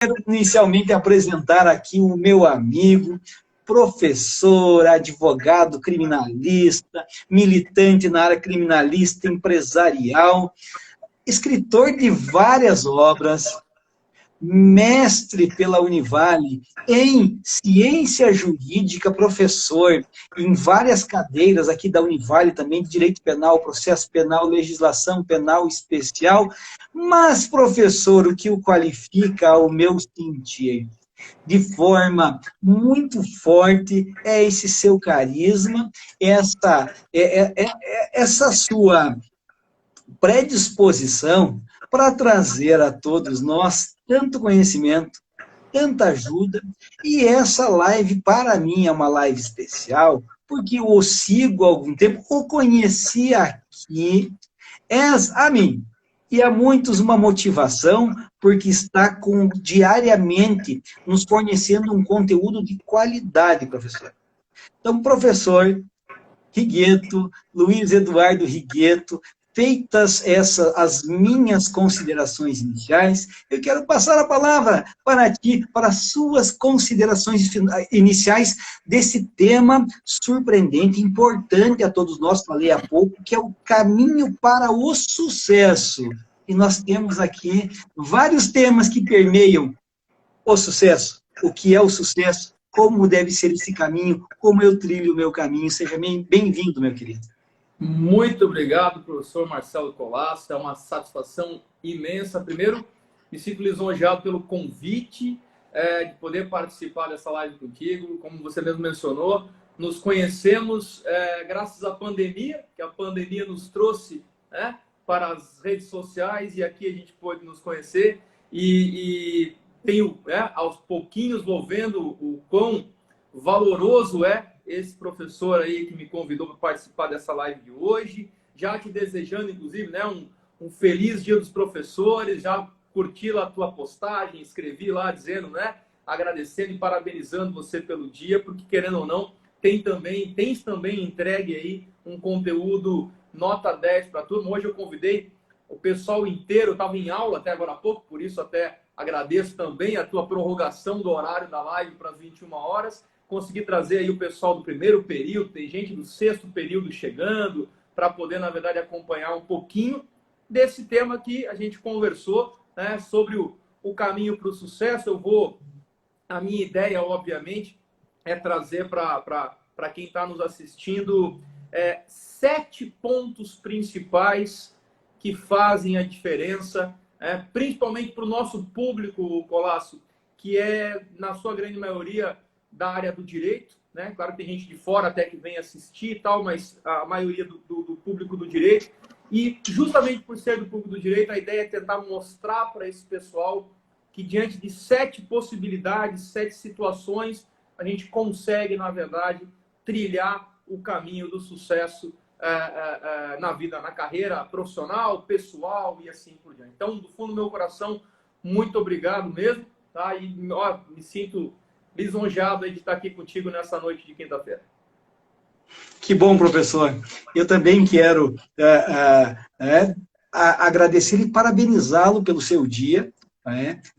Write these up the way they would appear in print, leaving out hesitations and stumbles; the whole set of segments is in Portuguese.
Quero inicialmente apresentar aqui o meu amigo, professor, advogado criminalista, militante na área criminalista empresarial, escritor de várias obras, mestre pela Univale em ciência jurídica, professor em várias cadeiras aqui da Univale também, de direito penal, processo penal, legislação penal especial, mas, professor, o que o qualifica ao meu sentir de forma muito forte é esse seu carisma, essa sua predisposição para trazer a todos nós tanto conhecimento, tanta ajuda, e essa live, para mim, é uma live especial, porque eu o sigo há algum tempo, o conheci aqui, a mim, e a muitos uma motivação, porque está diariamente nos fornecendo um conteúdo de qualidade, professor. Então, professor Rigueto, Luiz Eduardo Rigueto, feitas as minhas considerações iniciais, eu quero passar a palavra para ti, para suas considerações iniciais desse tema surpreendente, importante a todos nós, falei há pouco, que é o caminho para o sucesso. E nós temos aqui vários temas que permeiam o sucesso, o que é o sucesso, como deve ser esse caminho, como eu trilho o meu caminho. Seja bem-vindo, meu querido. Muito obrigado, professor Marcelo Colasso. É uma satisfação imensa. Primeiro, me sinto lisonjeado pelo convite de poder participar dessa live contigo. Como você mesmo mencionou, nos conhecemos graças à pandemia, que a pandemia nos trouxe para as redes sociais, e aqui a gente pôde nos conhecer. E tenho, aos pouquinhos, vou vendo o quão valoroso é esse professor aí que me convidou para participar dessa live de hoje. Já te desejando, inclusive, um feliz Dia dos Professores. Já curti lá a tua postagem, escrevi lá dizendo, agradecendo e parabenizando você pelo dia, porque, querendo ou não, tens também entregue aí um conteúdo nota 10 para a turma. Hoje eu convidei o pessoal inteiro, eu estava em aula até agora há pouco, por isso até agradeço também a tua prorrogação do horário da live para as 21 horas. Consegui trazer aí o pessoal do primeiro período, tem gente do sexto período chegando, para poder, na verdade, acompanhar um pouquinho desse tema que a gente conversou, sobre o caminho para o sucesso. A minha ideia, obviamente, é trazer para quem está nos assistindo 7 pontos principais que fazem a diferença, principalmente para o nosso público, Colasso, que é, na sua grande maioria, da área do direito, Claro que tem gente de fora até que vem assistir e tal, mas a maioria do público do direito. E justamente por ser do público do direito, a ideia é tentar mostrar para esse pessoal que diante de 7 possibilidades, 7 situações, a gente consegue, na verdade, trilhar o caminho do sucesso na vida, na carreira profissional, pessoal e assim por diante. Então, do fundo do meu coração, muito obrigado mesmo, tá? E me sinto lisonjeado de estar aqui contigo nessa noite de quinta-feira. Que bom, professor. Eu também quero agradecer e parabenizá-lo pelo seu dia.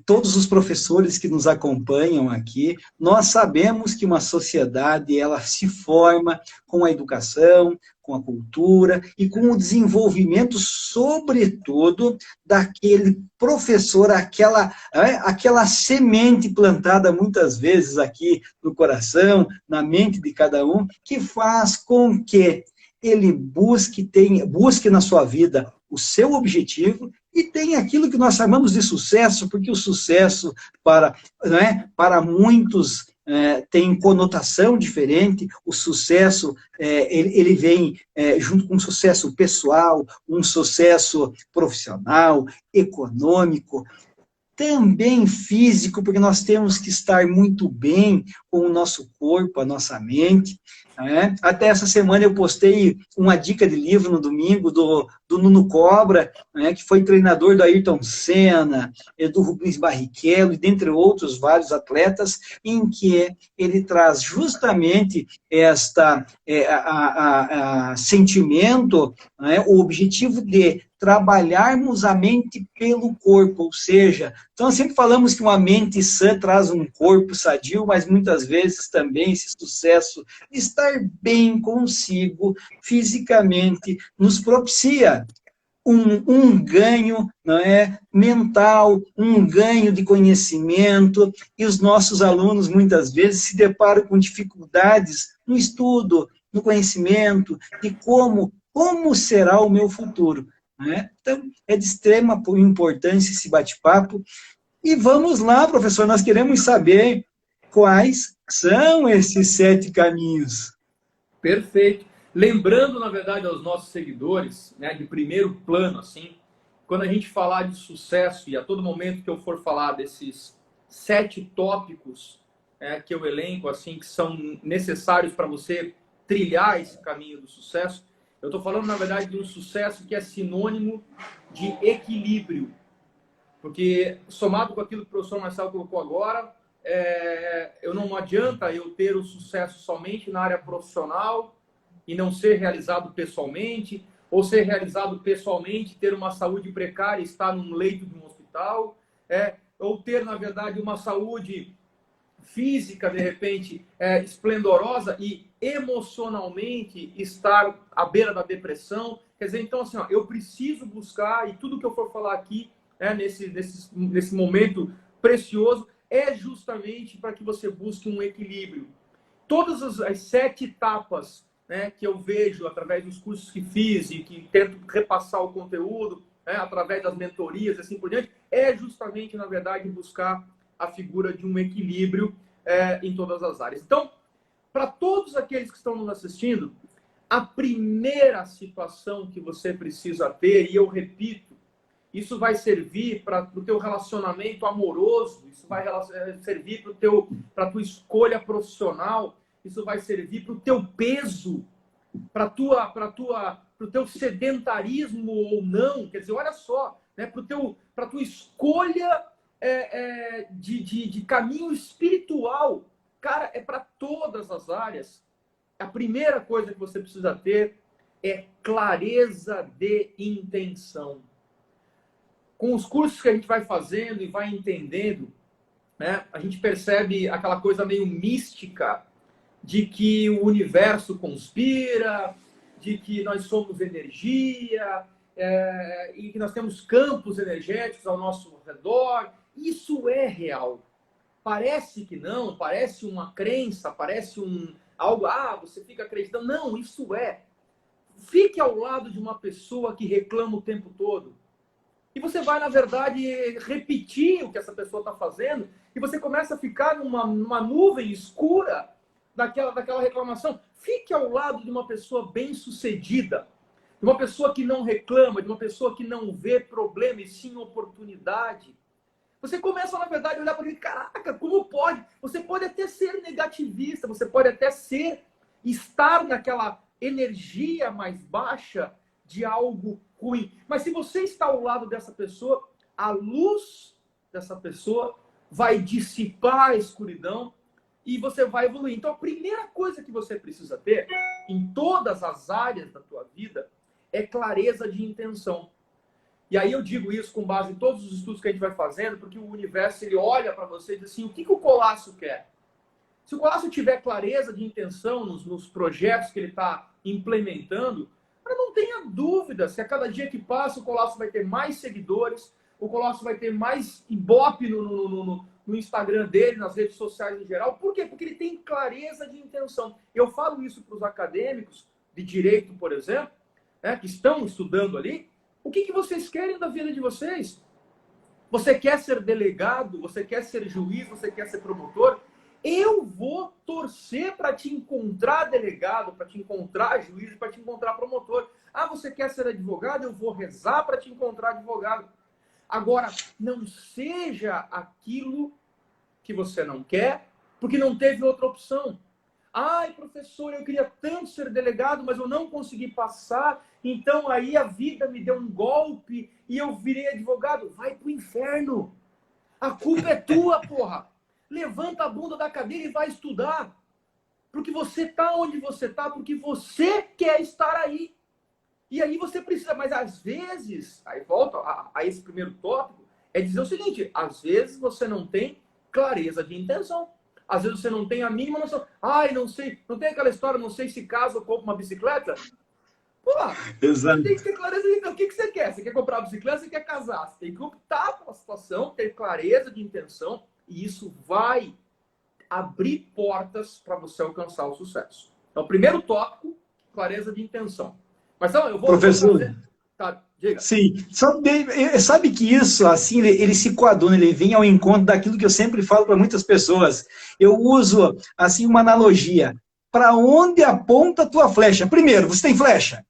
Todos os professores que nos acompanham aqui, nós sabemos que uma sociedade ela se forma com a educação, com a cultura e com o desenvolvimento, sobretudo, daquele professor, aquela semente plantada muitas vezes aqui no coração, na mente de cada um, que faz com que ele busque na sua vida o seu objetivo e tem aquilo que nós chamamos de sucesso, porque o sucesso para muitos tem conotação diferente. O sucesso ele vem junto com um sucesso pessoal, um sucesso profissional, econômico, também físico, porque nós temos que estar muito bem com o nosso corpo, a nossa mente. Até essa semana eu postei uma dica de livro no domingo do Nuno Cobra, que foi treinador do Ayrton Senna, do Rubens Barrichello, e dentre outros vários atletas, em que ele traz justamente sentimento, o objetivo de trabalharmos a mente pelo corpo, ou seja, então sempre falamos que uma mente sã traz um corpo sadio, mas muitas vezes também esse sucesso de estar bem consigo fisicamente nos propicia um ganho, não é, mental, um ganho de conhecimento, e os nossos alunos muitas vezes se deparam com dificuldades no estudo, no conhecimento, de como será o meu futuro. Não é? Então, é de extrema importância esse bate-papo. E vamos lá, professor, nós queremos saber quais são esses 7 caminhos. Perfeito. Lembrando, na verdade, aos nossos seguidores, né, de primeiro plano, assim, quando a gente falar de sucesso, e a todo momento que eu for falar desses 7 tópicos que eu elenco, assim, que são necessários para você trilhar esse caminho do sucesso, eu estou falando, na verdade, de um sucesso que é sinônimo de equilíbrio. Porque, somado com aquilo que o professor Marcelo colocou agora, eu não adianta eu ter o sucesso somente na área profissional e não ser realizado pessoalmente, ou ser realizado pessoalmente, ter uma saúde precária e estar num leito de um hospital, ou ter, na verdade, uma saúde física, de repente, esplendorosa e emocionalmente estar à beira da depressão. Quer dizer, então, assim, ó, eu preciso buscar, e tudo que eu for falar aqui, nesse momento precioso, é justamente para que você busque um equilíbrio. Todas as 7 etapas, né, que eu vejo através dos cursos que fiz e que tento repassar o conteúdo, através das mentorias e assim por diante, é justamente, na verdade, buscar a figura de um equilíbrio em todas as áreas. Então, para todos aqueles que estão nos assistindo, a primeira situação que você precisa ter, e eu repito, isso vai servir para o teu relacionamento amoroso, isso vai servir para a tua escolha profissional, isso vai servir para o teu peso, para o teu sedentarismo ou não. Quer dizer, olha só, né, para a tua escolha de caminho espiritual. Cara, é para todas as áreas. A primeira coisa que você precisa ter é clareza de intenção. Com os cursos que a gente vai fazendo e vai entendendo, né, a gente percebe aquela coisa meio mística de que o universo conspira, de que nós somos energia, e que nós temos campos energéticos ao nosso redor. Isso é real. Parece que não, parece uma crença, parece algo, você fica acreditando. Não, isso é. Fique ao lado de uma pessoa que reclama o tempo todo. E você vai, na verdade, repetir o que essa pessoa está fazendo, e você começa a ficar numa nuvem escura daquela reclamação. Fique ao lado de uma pessoa bem-sucedida, de uma pessoa que não reclama, de uma pessoa que não vê problema e sim oportunidade. Você começa, na verdade, a olhar para ele, caraca, como pode? Você pode até ser negativista, você pode até estar naquela energia mais baixa de algo ruim. Mas se você está ao lado dessa pessoa, a luz dessa pessoa vai dissipar a escuridão e você vai evoluir. Então, a primeira coisa que você precisa ter em todas as áreas da tua vida é clareza de intenção. E aí eu digo isso com base em todos os estudos que a gente vai fazendo, porque o universo, ele olha para você e diz assim, o que o Colasso quer? Se o Colasso tiver clareza de intenção nos projetos que ele está implementando, não tenha dúvida, se a cada dia que passa o Colasso vai ter mais seguidores, o Colasso vai ter mais ibope no Instagram dele, nas redes sociais em geral. Por quê? Porque ele tem clareza de intenção. Eu falo isso para os acadêmicos de direito, por exemplo, que estão estudando ali. O que vocês querem da vida de vocês? Você quer ser delegado? Você quer ser juiz? Você quer ser promotor? Eu vou torcer para te encontrar delegado, para te encontrar juiz, para te encontrar promotor. Você quer ser advogado? Eu vou rezar para te encontrar advogado. Agora, não seja aquilo que você não quer, porque não teve outra opção. Professor, eu queria tanto ser delegado, mas eu não consegui passar, então aí a vida me deu um golpe e eu virei advogado. Vai pro inferno. A culpa é tua, porra. Levanta a bunda da cadeira e vai estudar. Porque você está onde você está, porque você quer estar aí. E aí você precisa, mas às vezes, aí volta a esse primeiro tópico, é dizer o seguinte, às vezes você não tem clareza de intenção. Às vezes você não tem a mínima noção. Ai, não sei, não tem aquela história, não sei se caso eu compro uma bicicleta. Pô, você tem que ter clareza de intenção. O que você quer? Você quer comprar uma bicicleta ou você quer casar? Você tem que optar pela situação, ter clareza de intenção, e isso vai abrir portas para você alcançar o sucesso. Então, primeiro tópico, clareza de intenção. Marcelo, eu vou Professor, tá, diga. sim, sabe que isso, assim, ele se coaduna, ele vem ao encontro daquilo que eu sempre falo para muitas pessoas. Eu uso, assim, uma analogia. Para onde aponta a tua flecha? Primeiro, você tem flecha?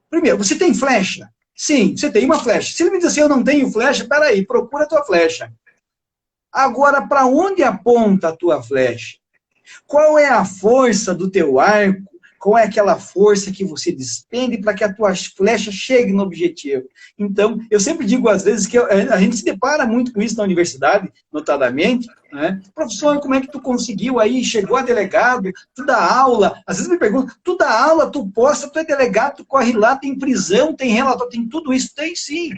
Primeiro, você tem flecha? Sim, você tem uma flecha. Se ele me diz assim, eu não tenho flecha, peraí, procura a tua flecha. Agora, para onde aponta a tua flecha? Qual é a força do teu arco? Qual é aquela força que você despende para que a tua flecha chegue no objetivo? Então, eu sempre digo às vezes que a gente se depara muito com isso na universidade, notadamente, né? Professor, como é que tu conseguiu aí? Chegou a delegado, tu dá aula, às vezes me perguntam, tu dá aula, tu posta, tu é delegado, tu corre lá, tem prisão, tem relatório, tem tudo isso, tem sim,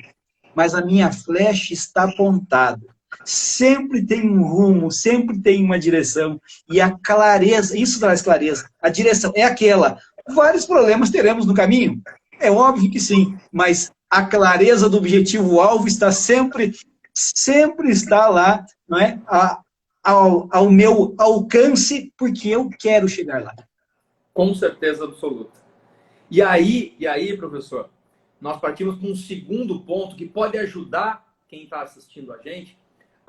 mas a minha flecha está apontada. Sempre tem um rumo, sempre tem uma direção. E a clareza, isso traz clareza. A direção é aquela. Vários problemas teremos no caminho. É óbvio que sim, mas a clareza do objetivo-alvo está sempre está lá, não é? Ao meu alcance, porque eu quero chegar lá. Com certeza absoluta. E aí, professor, nós partimos para um segundo ponto que pode ajudar quem está assistindo a gente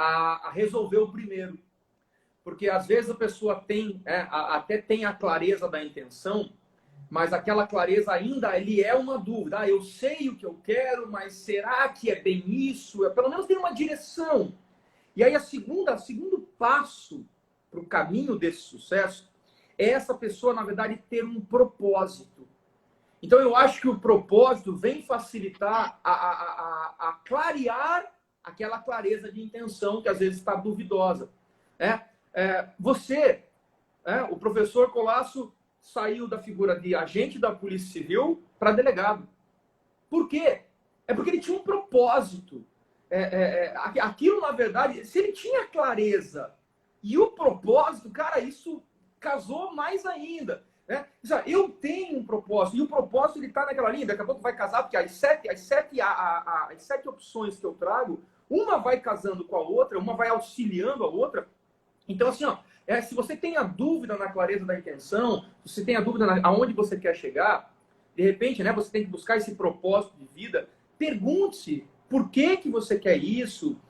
a resolver o primeiro. Porque às vezes a pessoa tem, até tem a clareza da intenção, mas aquela clareza ainda ele é uma dúvida. Ah, eu sei o que eu quero, mas será que é bem isso? Pelo menos tem uma direção. E aí o segundo passo para o caminho desse sucesso é essa pessoa, na verdade, ter um propósito. Então eu acho que o propósito vem facilitar a clarear aquela clareza de intenção que às vezes está duvidosa. O professor Colasso saiu da figura de agente da Polícia Civil para delegado. Por quê? É porque ele tinha um propósito. Aquilo, na verdade, se ele tinha clareza e o propósito, cara, isso casou mais ainda. Né? Eu tenho um propósito, e o propósito ele está naquela linha, daqui a pouco vai casar, porque as sete opções que eu trago, uma vai casando com a outra, uma vai auxiliando a outra. Então, assim, se você tem a dúvida na clareza da intenção, se você tem a dúvida aonde você quer chegar, de repente, né, você tem que buscar esse propósito de vida, pergunte-se por que você quer isso,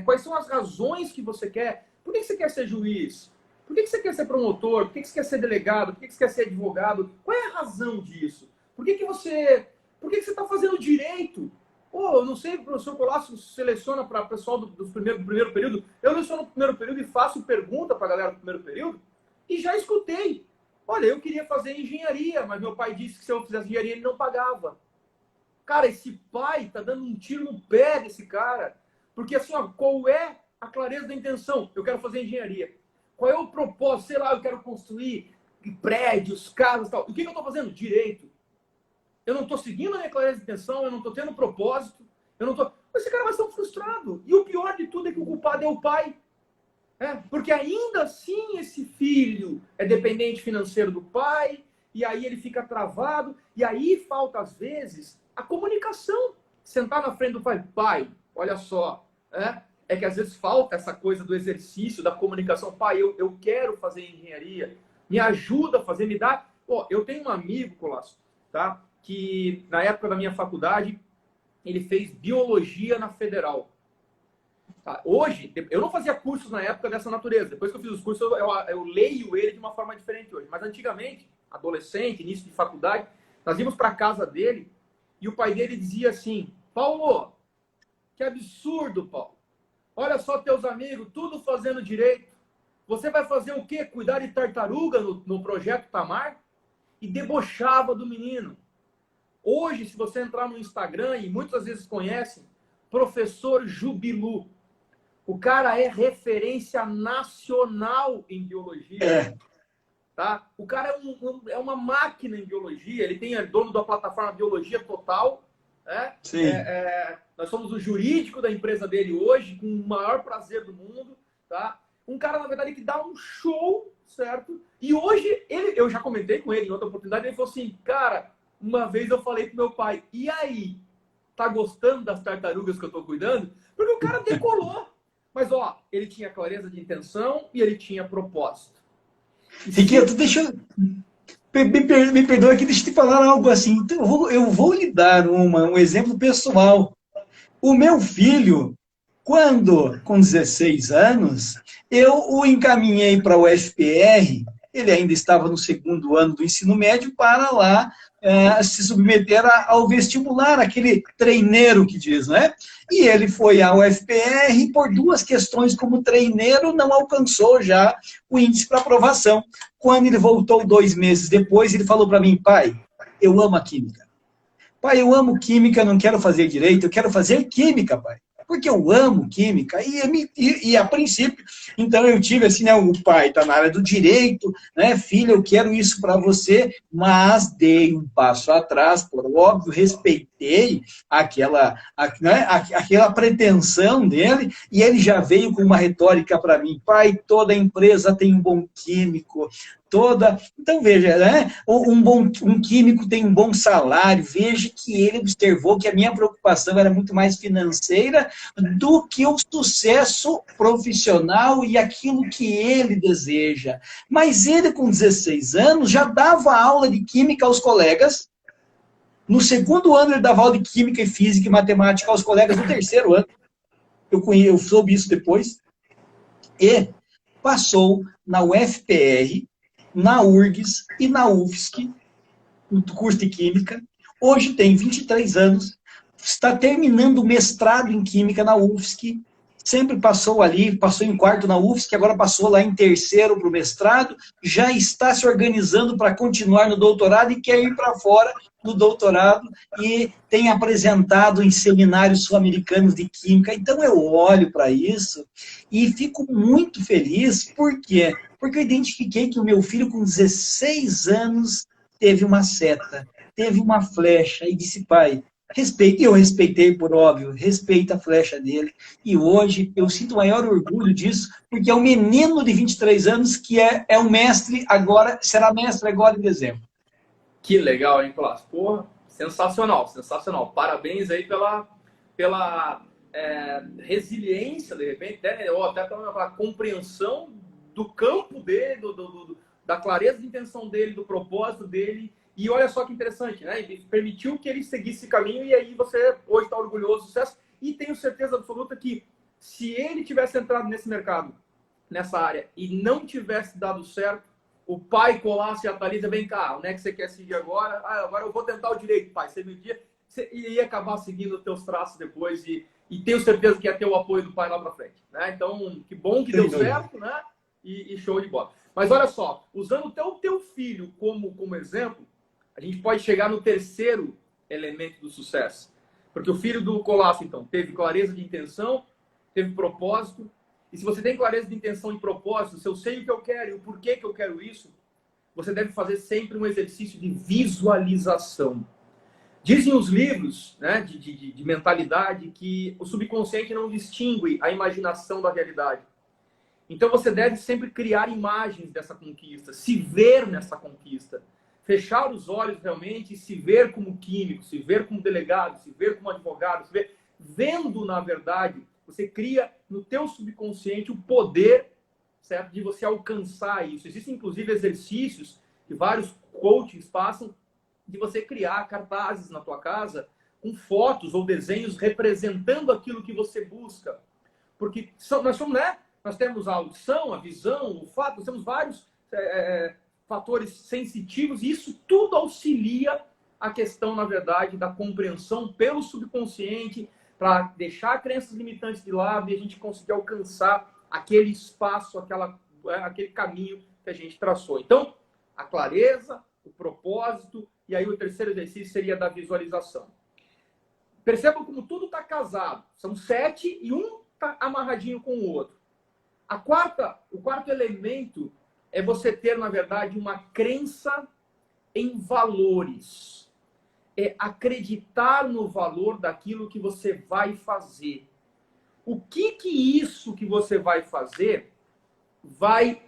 quais são as razões que você quer, por que você quer ser juiz? Por que você quer ser promotor? Por que você quer ser delegado? Por que você quer ser advogado? Qual é a razão disso? Por que você está fazendo direito? Eu não sei, o professor Colasso seleciona para o pessoal do primeiro período. Eu leciono no primeiro período e faço pergunta para a galera do primeiro período e já escutei. Olha, eu queria fazer engenharia, mas meu pai disse que se eu fizesse engenharia ele não pagava. Cara, esse pai tá dando um tiro no pé desse cara. Porque assim, qual é a clareza da intenção? Eu quero fazer engenharia. Qual é o propósito? Sei lá, eu quero construir prédios, casas e tal. O que eu estou fazendo? Direito. Eu não estou seguindo a minha clareza de intenção, eu não estou tendo propósito, eu não estou... Esse cara vai estar frustrado. E o pior de tudo é que o culpado é o pai. Porque ainda assim esse filho é dependente financeiro do pai, e aí ele fica travado, e aí falta, às vezes, a comunicação. Sentar na frente do pai, pai, olha só, é que às vezes falta essa coisa do exercício, da comunicação. Pai, eu quero fazer engenharia, me ajuda a fazer, me dá... eu tenho um amigo, Colasso, tá? Que na época da minha faculdade, ele fez biologia na Federal. Tá? Hoje, eu não fazia cursos na época dessa natureza. Depois que eu fiz os cursos, eu leio ele de uma forma diferente hoje. Mas antigamente, adolescente, início de faculdade, nós íamos para a casa dele e o pai dele dizia assim, Paulo, que absurdo, Paulo. Olha só teus amigos, tudo fazendo direito. Você vai fazer o quê? Cuidar de tartaruga no projeto Tamar? E debochava do menino. Hoje, se você entrar no Instagram, e muitas vezes conhecem, professor Jubilu. O cara é referência nacional em biologia. tá? O cara é uma máquina em biologia, ele é dono da plataforma Biologia Total, né? Sim. Nós somos o jurídico da empresa dele hoje, com o maior prazer do mundo, tá? Um cara, na verdade, que dá um show, certo? E hoje, eu já comentei com ele em outra oportunidade, ele falou assim, cara, uma vez eu falei pro meu pai, e aí, tá gostando das tartarugas que eu tô cuidando? Porque o cara decolou. Mas, ó, ele tinha clareza de intenção e ele tinha propósito. Riqueto, deixa eu... Me perdoa aqui, deixa eu te falar algo assim. Então, eu vou lhe dar um exemplo pessoal. O meu filho, quando, com 16 anos, eu o encaminhei para o UFPR, ele ainda estava no segundo ano do ensino médio, para lá se submeter ao vestibular, aquele treineiro que diz, né? E ele foi ao UFPR e, por duas questões como treineiro, não alcançou já o índice para aprovação. Quando ele voltou 2 meses depois, ele falou para mim, pai, eu amo a química. Pai, eu amo química, não quero fazer direito, eu quero fazer química, pai. Porque eu amo química. E a princípio, então eu tive assim, né, o pai está na área do direito, né, filho, eu quero isso para você, mas dei um passo atrás, por óbvio, respeitei aquela pretensão dele, e ele já veio com uma retórica para mim, pai, toda empresa tem um bom químico, então, veja, né? Um químico tem um bom salário. Veja que ele observou que a minha preocupação era muito mais financeira do que o sucesso profissional e aquilo que ele deseja. Mas ele, com 16 anos, já dava aula de química aos colegas. No segundo ano, ele dava aula de química e física e matemática aos colegas do terceiro ano. Eu soube isso depois. E passou na UFPR, na URGS e na UFSC, no curso de Química. Hoje tem 23 anos, está terminando o mestrado em Química na UFSC, sempre passou ali, passou em quarto na UFSC, agora passou lá em terceiro para o mestrado, já está se organizando para continuar no doutorado e quer ir para fora no doutorado e tem apresentado em seminários sul-americanos de Química. Então eu olho para isso e fico muito feliz, por quê? Porque eu identifiquei que o meu filho, com 16 anos, teve uma seta, teve uma flecha, e disse, pai, respeite. Eu respeitei, por óbvio, respeita a flecha dele, e hoje eu sinto maior orgulho disso, porque é um menino de 23 anos que é um mestre agora, será mestre agora em dezembro. Que legal, hein, Clássico? Porra, sensacional, sensacional. Parabéns aí pela resiliência, de repente, ou até pela compreensão do campo dele, da clareza de intenção dele, do propósito dele. E olha só que interessante, né? Ele permitiu que ele seguisse esse caminho e aí você hoje está orgulhoso do sucesso. E tenho certeza absoluta que se ele tivesse entrado nesse mercado, nessa área, e não tivesse dado certo, o pai colasse e a Thalita, vem cá, onde é que você quer seguir agora? Ah, agora eu vou tentar o direito, pai. Você me dia, você ia acabar seguindo os teus traços depois e tenho certeza que ia ter o apoio do pai lá para frente, né? Então, que bom que deu certo, né? E show de bola. Mas olha só, usando o teu filho como exemplo, a gente pode chegar no terceiro elemento do sucesso. Porque o filho do Colasso, então, teve clareza de intenção, teve propósito. E se você tem clareza de intenção e propósito, se eu sei o que eu quero e o porquê que eu quero isso, você deve fazer sempre um exercício de visualização. Dizem os livros, né, de mentalidade que o subconsciente não distingue a imaginação da realidade. Então você deve sempre criar imagens dessa conquista, se ver nessa conquista. Fechar os olhos realmente e se ver como químico, se ver como delegado, se ver como advogado, se ver... Vendo, na verdade, você cria no teu subconsciente o poder, certo, de você alcançar isso. Existem, inclusive, exercícios que vários coaches passam de você criar cartazes na tua casa com fotos ou desenhos representando aquilo que você busca. Porque nós somos, né? Nós temos a audição, a visão, o olfato, nós temos vários fatores sensitivos e isso tudo auxilia a questão, na verdade, da compreensão pelo subconsciente para deixar crenças limitantes de lado e a gente conseguir alcançar aquele espaço, aquele caminho que a gente traçou. Então, a clareza, o propósito e aí o terceiro exercício seria da visualização. Percebam como tudo está casado. São 7 e um está amarradinho com o outro. O quarto elemento é você ter, na verdade, uma crença em valores. É acreditar no valor daquilo que você vai fazer. O que isso que você vai fazer vai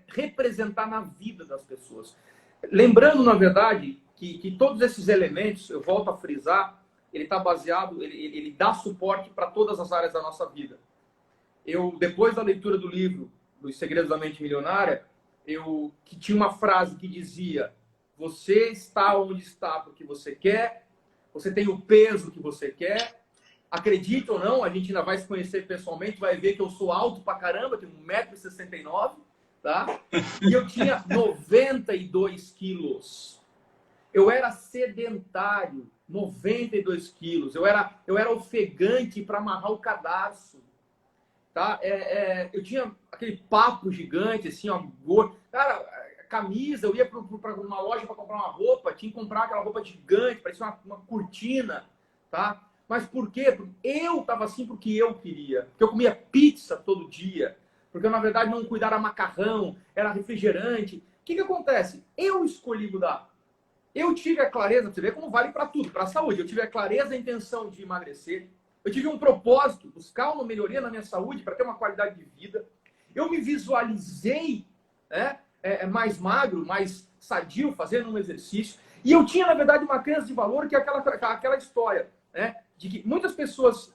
representar na vida das pessoas? Lembrando, na verdade, que todos esses elementos, eu volto a frisar, ele está baseado, ele dá suporte para todas as áreas da nossa vida. Depois da leitura do livro Dos Segredos da Mente Milionária, que tinha uma frase que dizia: você está onde está porque você quer, você tem o peso que você quer. Acredita ou não, a gente ainda vai se conhecer pessoalmente, vai ver que eu sou alto pra caramba, tenho 1,69 m, tá? E eu tinha 92 quilos. Eu era sedentário, 92 quilos. Eu era ofegante para amarrar o cadarço. Tá? Eu tinha aquele papo gigante, assim, ó, gordo. Cara, camisa, eu ia para uma loja para comprar uma roupa, tinha que comprar aquela roupa gigante, parecia uma cortina, tá? Mas por quê? Porque eu estava assim porque eu queria. Porque eu comia pizza todo dia. Porque eu, na verdade, não cuidava, era macarrão, era refrigerante. O que acontece? Eu escolhi mudar. Eu tive a clareza, você vê como vale para tudo, para a saúde. Eu tive a clareza, a intenção de emagrecer. Eu tive um propósito, buscar uma melhoria na minha saúde para ter uma qualidade de vida. Eu me visualizei, né, mais magro, mais sadio, fazendo um exercício. E eu tinha, na verdade, uma crença de valor que é aquela história, né, de que muitas pessoas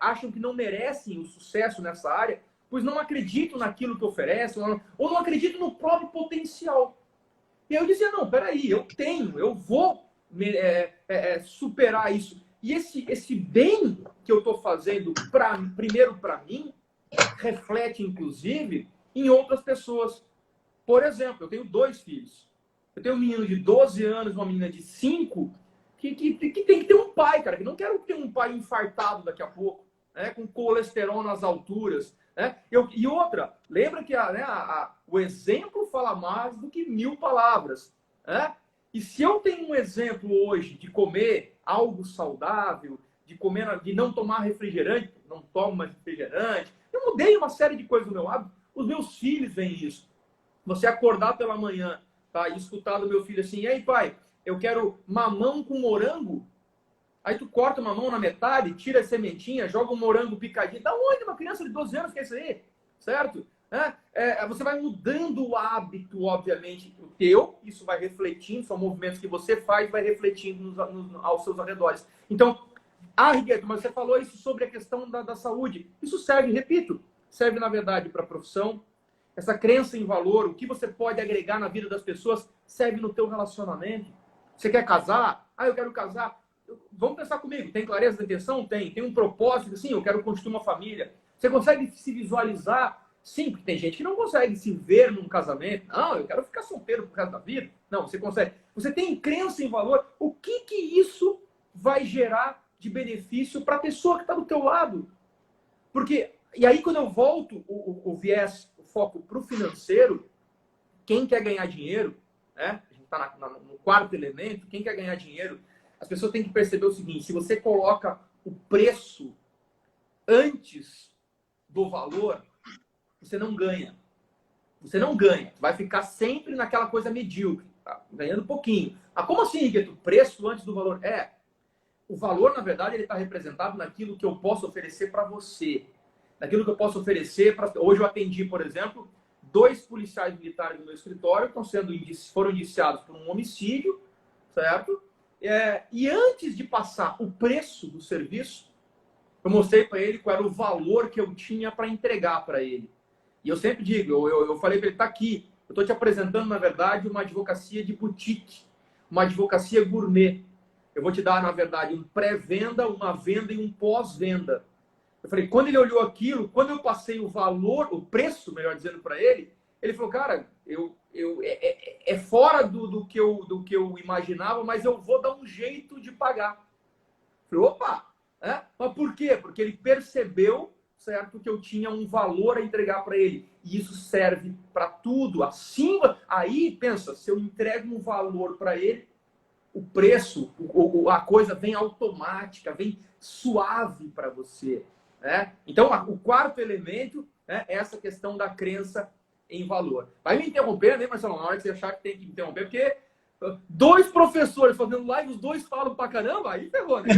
acham que não merecem o sucesso nessa área, pois não acreditam naquilo que oferecem, ou não acreditam no próprio potencial. E eu dizia, não, peraí, eu vou superar isso. E esse bem que eu estou fazendo primeiro para mim, reflete, inclusive, em outras pessoas. Por exemplo, eu tenho 2 filhos. Eu tenho um menino de 12 anos, uma menina de 5, que tem que ter um pai, cara. Que não quero ter um pai infartado daqui a pouco, né, com colesterol nas alturas. Né? E outra, lembra que o exemplo fala mais do que 1000 palavras. Né? E se eu tenho um exemplo hoje de comer algo saudável, de não tomar refrigerante, não tomo mais refrigerante, eu mudei uma série de coisas no meu hábito, os meus filhos veem isso. Você acordar pela manhã, tá, e escutar do meu filho assim: e aí, pai, eu quero mamão com morango. Aí tu corta o mamão na metade, tira a sementinha, joga um morango picadinho. Da onde uma criança de 12 anos quer isso aí? Certo? Você vai mudando o hábito, obviamente, o teu. Isso vai refletindo, são movimentos que você faz, vai refletindo aos seus arredores. Então, Rigueto, mas você falou isso sobre a questão da saúde. Isso serve, repito, serve, na verdade, para a profissão. Essa crença em valor, o que você pode agregar na vida das pessoas, serve no teu relacionamento. Você quer casar? Eu quero casar. Vamos pensar comigo. Tem clareza da intenção? Tem um propósito? Sim, eu quero construir uma família. Você consegue se visualizar? Sim, porque tem gente que não consegue se ver num casamento. Não, eu quero ficar solteiro pro resto da vida. Não, você consegue. Você tem crença em valor. O que isso vai gerar de benefício para a pessoa que está do teu lado? Porque, e aí quando eu volto o viés, o foco para o financeiro, quem quer ganhar dinheiro, né? A gente está no quarto elemento, quem quer ganhar dinheiro, as pessoas têm que perceber o seguinte: se você coloca o preço antes do valor, você não ganha. Você não ganha. Vai ficar sempre naquela coisa medíocre, tá? Ganhando pouquinho. Como assim, Rigueto? Preço antes do valor? O valor, na verdade, ele está representado naquilo que eu posso oferecer para você. Naquilo que eu posso oferecer para... Hoje eu atendi, por exemplo, 2 policiais militares no meu escritório que foram indiciados por um homicídio, certo? E antes de passar o preço do serviço, eu mostrei para ele qual era o valor que eu tinha para entregar para ele. E eu sempre digo, eu falei para ele: tá aqui, eu estou te apresentando, na verdade, uma advocacia de boutique, uma advocacia gourmet. Eu vou te dar, na verdade, um pré-venda, uma venda e um pós-venda. Eu falei, quando ele olhou aquilo, quando eu passei o valor, o preço, melhor dizendo, para ele, ele falou: cara, é fora do que eu imaginava, mas eu vou dar um jeito de pagar. Eu falei, opa! Mas por quê? Porque ele percebeu, certo, que eu tinha um valor a entregar para ele. E isso serve para tudo. Acima, aí, pensa, se eu entrego um valor para ele, o preço, a coisa vem automática, vem suave para você. Né? Então, o quarto elemento né, essa questão da crença em valor. Vai me interromper, né, Marcelo? Na hora que você achar que tem que me interromper, porque 2 professores fazendo live, os 2 falam pra caramba, aí ferrou, né?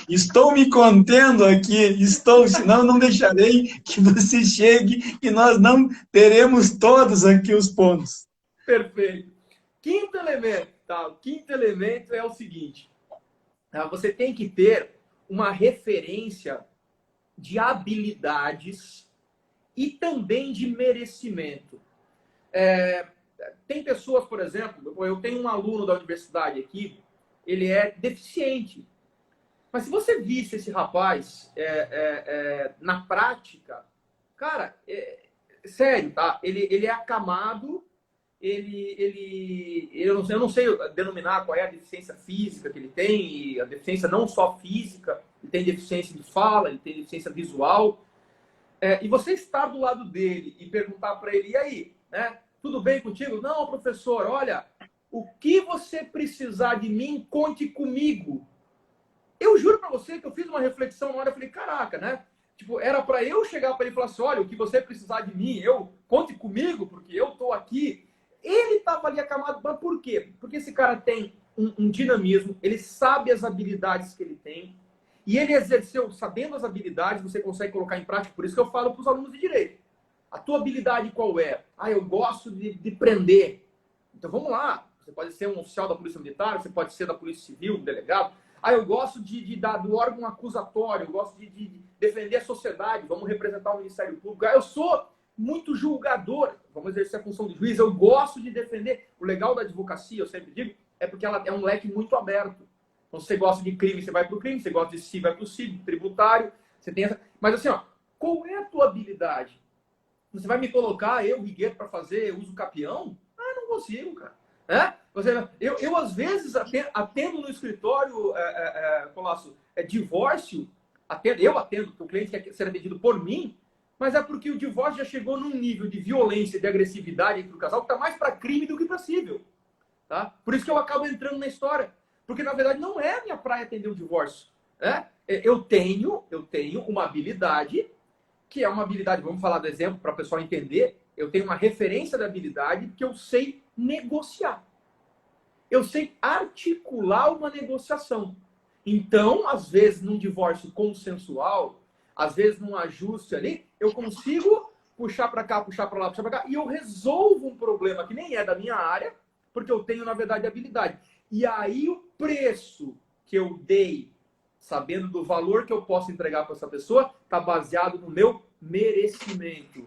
Estou me contendo aqui, senão não deixarei que você chegue e nós não teremos todos aqui os pontos. Perfeito. Quinto elemento, tá? O quinto elemento é o seguinte, tá? Você tem que ter uma referência de habilidades e também de merecimento. Tem pessoas, por exemplo, eu tenho um aluno da universidade aqui, ele é deficiente. Mas se você visse esse rapaz na prática, cara, sério, tá? Ele é acamado, eu não sei denominar qual é a deficiência física que ele tem, e a deficiência não só física, ele tem deficiência de fala, ele tem deficiência visual. E você estar do lado dele e perguntar para ele, e aí, né? Tudo bem contigo? Não, professor, olha, o que você precisar de mim, conte comigo. Eu juro para você que eu fiz uma reflexão na hora, eu falei, caraca, né? Tipo, era para eu chegar para ele e falar assim, olha, o que você precisar de mim, conte comigo, porque eu tô aqui. Ele estava ali acamado, mas por quê? Porque esse cara tem um dinamismo, ele sabe as habilidades que ele tem, e ele exerceu, sabendo as habilidades, você consegue colocar em prática. Por isso que eu falo para os alunos de direito. A tua habilidade qual é? Eu gosto de prender. Então vamos lá. Você pode ser um oficial da Polícia Militar, você pode ser da Polícia Civil, um delegado. Eu gosto do órgão acusatório, eu gosto de defender a sociedade, vamos representar o Ministério Público. Eu sou muito julgador, vamos exercer a função de juiz, eu gosto de defender. O legal da advocacia, eu sempre digo, é porque ela é um leque muito aberto. Então, se você gosta de crime, você vai para o crime, você gosta de civil, vai para o civil, tributário, você tem essa... Mas assim, qual é a tua habilidade? Você vai me colocar, Rigueiro, para fazer uso capião? Não consigo, cara. Eu às vezes, atendo no escritório, Colasso, divórcio, eu atendo, porque o cliente quer ser atendido por mim, mas é porque o divórcio já chegou num nível de violência, de agressividade entre o casal, que está mais para crime do que para civil. Tá? Por isso que eu acabo entrando na história. Porque, na verdade, não é a minha praia atender o divórcio. Eu tenho uma habilidade, que é uma habilidade, vamos falar do exemplo para o pessoal entender, eu tenho uma referência da habilidade que eu sei negociar. Eu sei articular uma negociação. Então, às vezes, num divórcio consensual, às vezes num ajuste ali, eu consigo puxar para cá, puxar para lá, puxar para cá, e eu resolvo um problema que nem é da minha área, porque eu tenho, na verdade, habilidade. E aí o preço que eu dei, sabendo do valor que eu posso entregar para essa pessoa, está baseado no meu merecimento.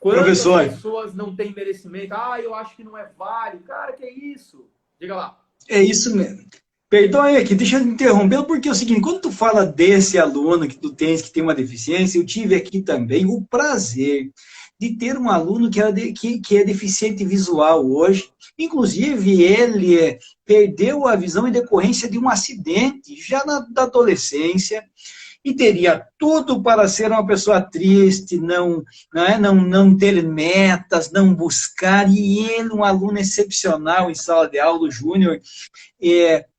Quando as pessoas não têm merecimento, eu acho que não é válido. Cara, que é isso? Diga lá. É isso mesmo. Perdoe aqui, deixa eu interromper, porque é o seguinte, quando tu fala desse aluno que tu tens, que tem uma deficiência, eu tive aqui também o prazer de ter um aluno que é deficiente visual hoje. Inclusive, ele perdeu a visão em decorrência de um acidente, já na adolescência, e teria tudo para ser uma pessoa triste, não ter metas, não buscar, e ele, um aluno excepcional em sala de aula, o Júnior,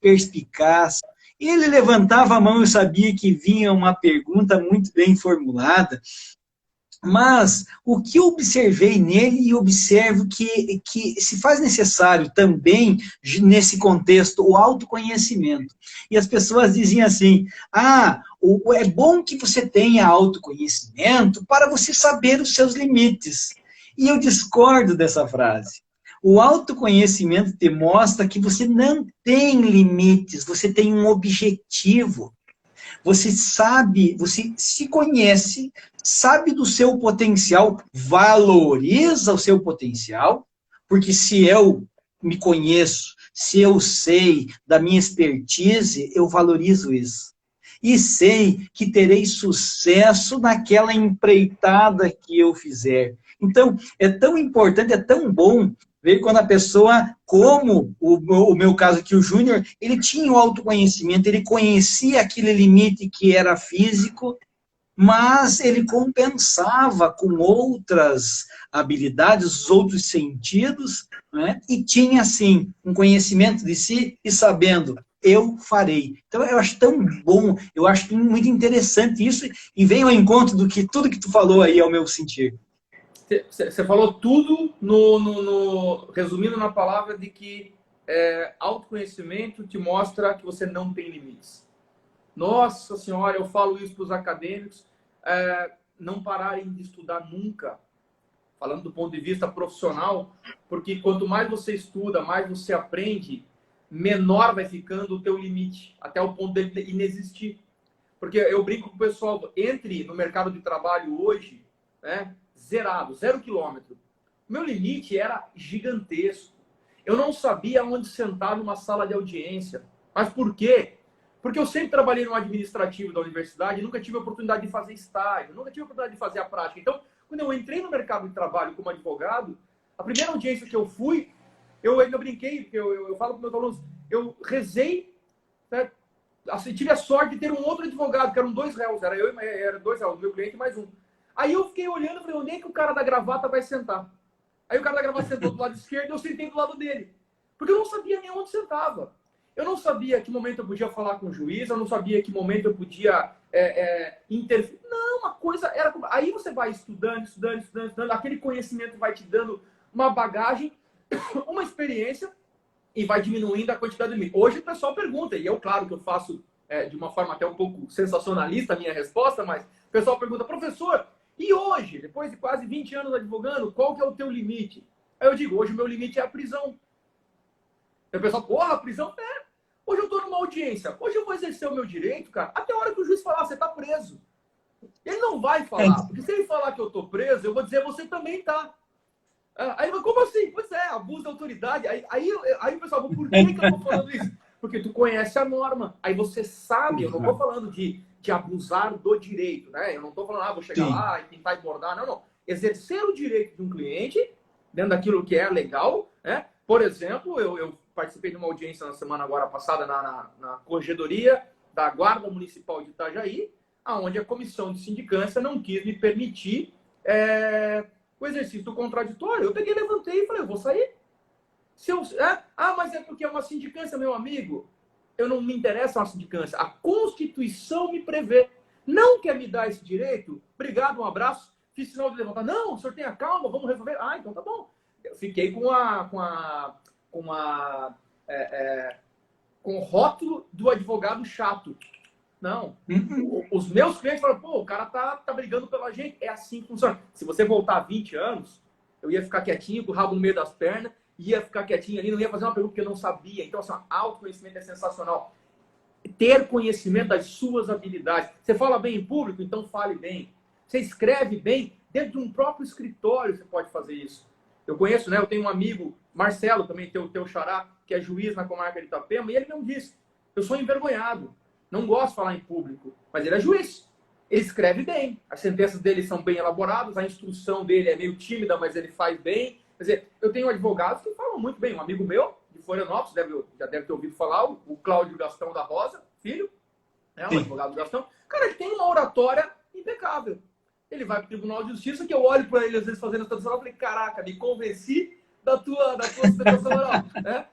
perspicaz. Ele levantava a mão, eu sabia que vinha uma pergunta muito bem formulada, mas o que eu observei nele, e observo que se faz necessário também, nesse contexto, o autoconhecimento. E as pessoas diziam assim, é bom que você tenha autoconhecimento para você saber os seus limites. E eu discordo dessa frase. O autoconhecimento te mostra que você não tem limites, você tem um objetivo. Você sabe, você se conhece, sabe do seu potencial, valoriza o seu potencial, porque se eu me conheço, se eu sei da minha expertise, eu valorizo isso. E sei que terei sucesso naquela empreitada que eu fizer. Então, é tão importante, é tão bom ver quando a pessoa, como o meu caso aqui, o Júnior, ele tinha o autoconhecimento, ele conhecia aquele limite que era físico, mas ele compensava com outras habilidades, outros sentidos, né? E tinha, assim, um conhecimento de si e sabendo, eu farei. Então, eu acho tão bom, eu acho muito interessante isso, e vem ao encontro do que tudo que tu falou aí, ao meu sentir. Você falou tudo, resumindo na palavra de que autoconhecimento te mostra que você não tem limites. Nossa Senhora, eu falo isso para os acadêmicos, não pararem de estudar nunca, falando do ponto de vista profissional, porque quanto mais você estuda, mais você aprende, menor vai ficando o teu limite, até o ponto dele inexistir. Porque eu brinco com o pessoal, entre no mercado de trabalho hoje, né, zerado, 0 quilômetro. Meu limite era gigantesco. Eu não sabia onde sentar numa sala de audiência. Mas por quê? Porque eu sempre trabalhei no administrativo da universidade e nunca tive a oportunidade de fazer estágio, nunca tive a oportunidade de fazer a prática. Então, quando eu entrei no mercado de trabalho como advogado, a primeira audiência que eu fui, eu ainda brinquei, porque eu falo para meus alunos, eu rezei, né? Assim, tive a sorte de ter um outro advogado, que eram 2 réus, era 2 réus, meu cliente mais um. Aí eu fiquei olhando e falei, onde é que o cara da gravata vai sentar? Aí o cara da gravata sentou do lado esquerdo e eu sentei do lado dele. Porque eu não sabia nem onde sentava. Eu não sabia que momento eu podia falar com o juiz, eu não sabia que momento eu podia interferir. Não, uma coisa era... Aí você vai estudando, aquele conhecimento vai te dando uma bagagem, uma experiência, e vai diminuindo a quantidade de mim. Hoje o pessoal pergunta, e eu, claro que eu faço de uma forma até um pouco sensacionalista a minha resposta, mas o pessoal pergunta, professor, e hoje, depois de quase 20 anos advogando, qual que é o teu limite? Aí eu digo, hoje o meu limite é a prisão. Aí o pessoal, porra, a prisão é. Hoje eu estou numa audiência, hoje eu vou exercer o meu direito, cara, até a hora que o juiz falar, você está preso. Ele não vai falar, porque se ele falar que eu estou preso, eu vou dizer, você também está. Aí, como assim? Pois é, abuso da autoridade. Aí o pessoal, por que eu estou falando isso? Porque tu conhece a norma. Aí você sabe, eu não estou falando de abusar do direito, né? Eu não estou falando, vou chegar lá e tentar abordar. Não, não. Exercer o direito de um cliente, dentro daquilo que é legal, né? Por exemplo, eu participei de uma audiência na semana agora passada na Corregedoria da Guarda Municipal de Itajaí, onde a comissão de sindicância não quis me permitir o exercício do contraditório. Eu peguei, levantei e falei, eu vou sair. Mas é porque é uma sindicância, meu amigo. Eu não me interessa uma sindicância. A Constituição me prevê. Não quer me dar esse direito? Obrigado, um abraço. Fiz sinal de levantar. Não, o senhor tenha calma, vamos resolver. Então tá bom. Eu fiquei com o rótulo do advogado chato. Não. Os meus clientes falam, pô, o cara tá brigando pela gente. É assim que funciona. Se você voltar 20 anos, eu ia ficar quietinho, com o rabo no meio das pernas, ia ficar quietinho ali, não ia fazer uma pergunta que eu não sabia. Então, assim, autoconhecimento é sensacional. Ter conhecimento das suas habilidades. Você fala bem em público, então fale bem. Você escreve bem, dentro de um próprio escritório você pode fazer isso. Eu conheço, né? Eu tenho um amigo, Marcelo, também teu xará, que é juiz na comarca de Itapema, e ele mesmo disse, eu sou envergonhado. Não gosto de falar em público, mas ele é juiz. Ele escreve bem. As sentenças dele são bem elaboradas, a instrução dele é meio tímida, mas ele faz bem. Quer dizer, eu tenho advogados que falam muito bem. Um amigo meu, de Florianópolis, já deve ter ouvido falar, o Cláudio Gastão da Rosa, filho, né, um advogado do Gastão. Cara, ele tem uma oratória impecável. Ele vai para o Tribunal de Justiça, que eu olho para ele, às vezes, fazendo a tradução, eu falei, caraca, me convenci da tua sustentação oral. Né?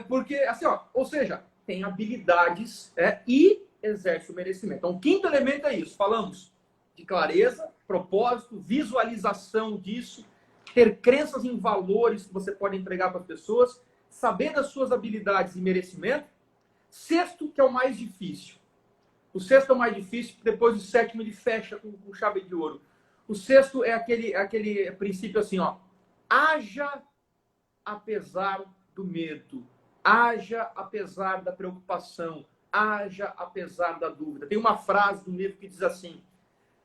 Porque, assim, ou seja, tem habilidades e exerce o merecimento. Então, o quinto elemento é isso. Falamos de clareza, propósito, visualização disso, ter crenças em valores que você pode entregar para as pessoas, saber das suas habilidades e merecimento. Sexto, que é o mais difícil. O sexto é o mais difícil, depois o sétimo ele fecha com chave de ouro. O sexto é aquele princípio assim, haja apesar do medo. Haja apesar da preocupação, haja apesar da dúvida. Tem uma frase do livro que diz assim,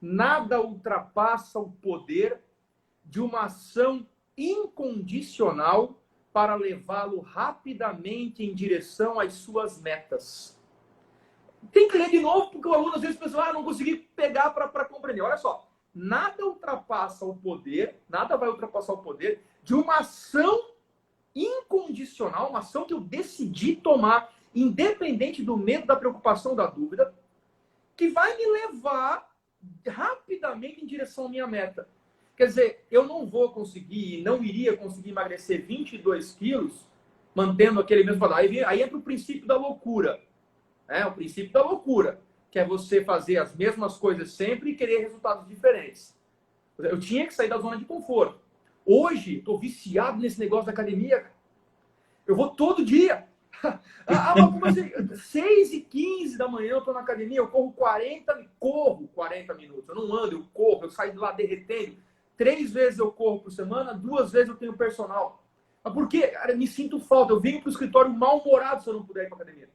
nada ultrapassa o poder de uma ação incondicional para levá-lo rapidamente em direção às suas metas. Tem que ler de novo, porque o aluno às vezes pensa, não consegui pegar para compreender. Olha só, nada ultrapassa o poder, nada vai ultrapassar o poder de uma ação incondicional, uma ação que eu decidi tomar, independente do medo, da preocupação, da dúvida, que vai me levar rapidamente em direção à minha meta. Quer dizer, eu não vou conseguir, não iria conseguir emagrecer 22 quilos mantendo aquele mesmo padrão. Aí entra o princípio da loucura. né? O princípio da loucura, que é você fazer as mesmas coisas sempre e querer resultados diferentes. Eu tinha que sair da zona de conforto. Hoje, estou viciado nesse negócio da academia. Eu vou todo dia. Mas como assim? 6h15 da manhã eu estou na academia, eu corro 40 minutos. Eu não ando, eu corro, eu saio de lá derretendo. 3 vezes eu corro por semana, 2 vezes eu tenho personal. Mas por quê? Cara, eu me sinto falta. Eu venho para o escritório mal-humorado se eu não puder ir para a academia.